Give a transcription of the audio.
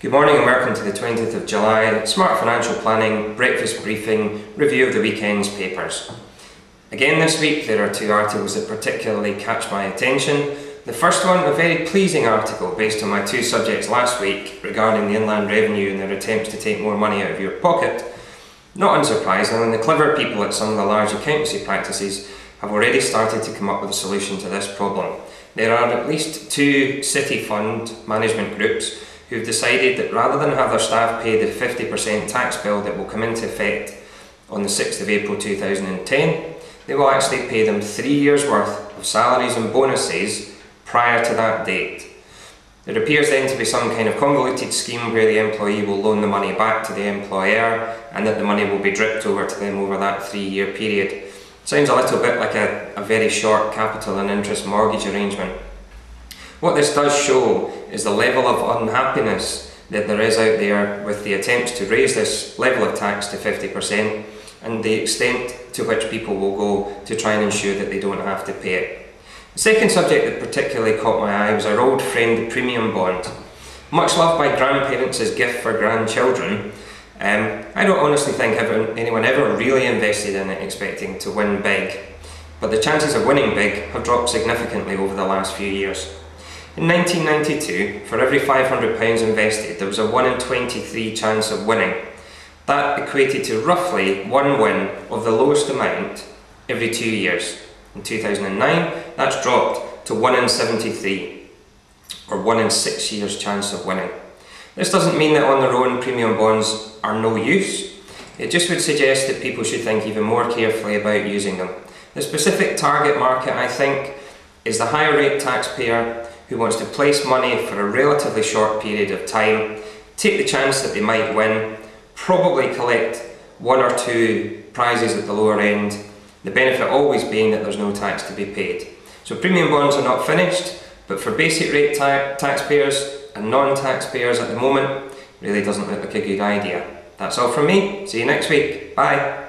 Good morning and welcome to the 20th of July Smart Financial Planning Breakfast Briefing Review of the weekend's papers. Again this week there are two articles that particularly catch my attention. The first one, a very pleasing article based on my two subjects last week regarding the Inland Revenue and their attempts to take more money out of your pocket. Not unsurprisingly, the clever people at some of the large accountancy practices have already started to come up with a solution to this problem. There are at least two city fund management groups who've decided that rather than have their staff pay the 50% tax bill that will come into effect on the 6th of April 2010, they will actually pay them 3 years worth of salaries and bonuses prior to that date. There appears then to be some kind of convoluted scheme where the employee will loan the money back to the employer and that the money will be dripped over to them over that 3-year period. Sounds a little bit like a very short capital and interest mortgage arrangement. What this does show is the level of unhappiness that there is out there with the attempts to raise this level of tax to 50% and the extent to which people will go to try and ensure that they don't have to pay it. The second subject that particularly caught my eye was our old friend, the premium bond. Much loved by grandparents as gift for grandchildren, I don't honestly think anyone ever really invested in it expecting to win big, but the chances of winning big have dropped significantly over the last few years. In 1992, for every £500 invested, there was a 1 in 23 chance of winning. That equated to roughly one win of the lowest amount every 2 years. In 2009, that's dropped to 1 in 73, or 1 in 6 years chance of winning. This doesn't mean that on their own premium bonds are no use. It just would suggest that people should think even more carefully about using them. The specific target market, I think, is the higher rate taxpayer who wants to place money for a relatively short period of time, take the chance that they might win, probably collect 1 or 2 prizes at the lower end, the benefit always being that there's no tax to be paid. So premium bonds are not finished, but for basic rate taxpayers and non-taxpayers at the moment, really doesn't look like a good idea. That's all from me. See you next week. Bye.